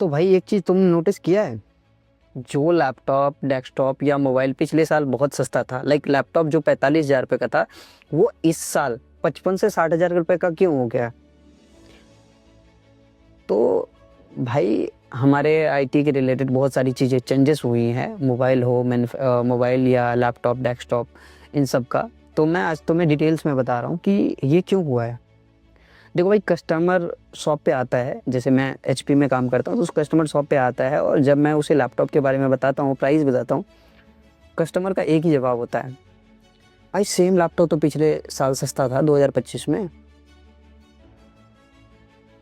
तो भाई एक चीज़ तुमने नोटिस किया है, जो लैपटॉप डेस्कटॉप या मोबाइल पिछले साल बहुत सस्ता था, लाइक लैपटॉप जो 45,000 रुपये का था, वो इस साल 55 से 60 हज़ार रुपये का क्यों हो गया? तो भाई हमारे आईटी के रिलेटेड बहुत सारी चीज़ें चेंजेस हुई हैं, मोबाइल हो मोबाइल या लैपटॉप डेस्कटॉप इन सब का। तो मैं आज तुम्हें डिटेल्स में बता रहा हूँ कि ये क्यों हुआ है। देखो भाई, कस्टमर शॉप पे आता है, जैसे मैं एचपी में काम करता हूँ तो उस कस्टमर शॉप पे आता है, और जब मैं उसे लैपटॉप के बारे में बताता हूँ, प्राइस बताता हूँ, कस्टमर का एक ही जवाब होता है, भाई सेम लैपटॉप तो पिछले साल सस्ता था 2025 में,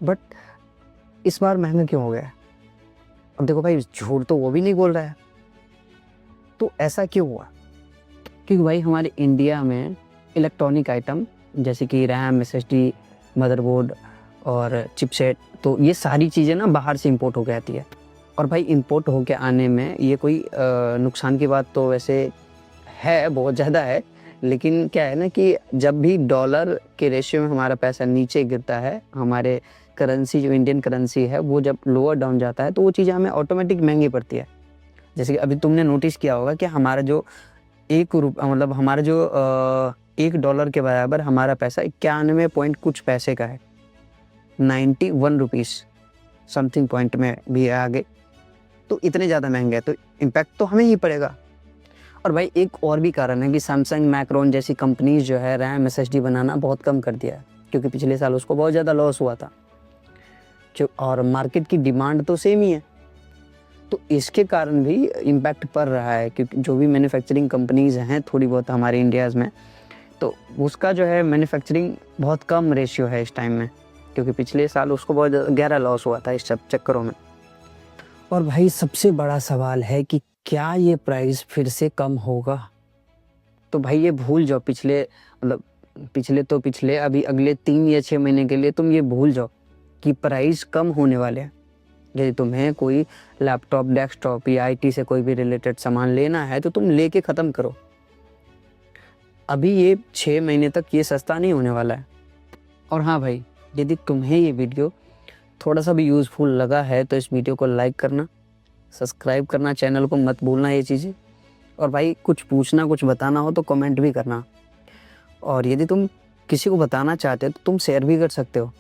बट इस बार महंगा क्यों हो गया है? अब देखो भाई, झूठ तो वो भी नहीं बोल रहा है, तो ऐसा क्यों हुआ? क्योंकि भाई हमारे इंडिया में इलेक्ट्रॉनिक आइटम जैसे कि रैम, एसएसडी, मदरबोर्ड और चिपसेट, तो ये सारी चीज़ें ना बाहर से इंपोर्ट होके आती है। और भाई इंपोर्ट होके आने में ये कोई नुकसान की बात तो वैसे है, बहुत ज़्यादा है, लेकिन क्या है ना कि जब भी डॉलर के रेशियो में हमारा पैसा नीचे गिरता है, हमारे करेंसी जो इंडियन करेंसी है वो जब लोअर डाउन जाता है, तो वो चीज़ें हमें ऑटोमेटिक महंगी पड़ती है। जैसे कि अभी तुमने नोटिस किया होगा कि हमारा जो मतलब हमारा जो $1 के बराबर हमारा पैसा 91 पॉइंट कुछ पैसे का है, 91 रुपीज़ समथिंग पॉइंट में भी है आगे। तो इतने ज़्यादा महंगे है, तो इम्पैक्ट तो हमें ही पड़ेगा। और भाई एक और भी कारण है कि सैमसंग, मैक्रोन जैसी कंपनीज जो है रैम एसएसडी बनाना बहुत कम कर दिया है, क्योंकि पिछले साल उसको बहुत ज़्यादा लॉस हुआ था, और मार्केट की डिमांड तो सेम ही है, तो इसके कारण भी इम्पैक्ट पड़ रहा है। क्योंकि जो भी मैन्युफैक्चरिंग कंपनीज हैं थोड़ी बहुत हमारे इंडियाज़ में, तो उसका जो है मैन्युफैक्चरिंग बहुत कम रेशियो है इस टाइम में, क्योंकि पिछले साल उसको बहुत गहरा लॉस हुआ था इस सब चक्करों में। और भाई सबसे बड़ा सवाल है कि क्या ये प्राइस फिर से कम होगा? तो भाई ये भूल जाओ, मतलब पिछले अभी अगले 3 या 6 महीने के लिए तुम ये भूल जाओ कि प्राइस कम होने वाले हैं। यदि तुम्हें कोई लैपटॉप, डेस्कटॉप या आईटी से कोई भी रिलेटेड सामान लेना है तो तुम लेके ख़त्म करो। अभी ये 6 महीने तक ये सस्ता नहीं होने वाला है। और हाँ भाई, यदि तुम्हें ये वीडियो थोड़ा सा भी यूज़फुल लगा है तो इस वीडियो को लाइक करना, सब्सक्राइब करना, चैनल को मत भूलना ये चीज़ें। और भाई कुछ पूछना, कुछ बताना हो तो कमेंट भी करना। और यदि तुम किसी को बताना चाहते हो तो तुम शेयर भी कर सकते हो।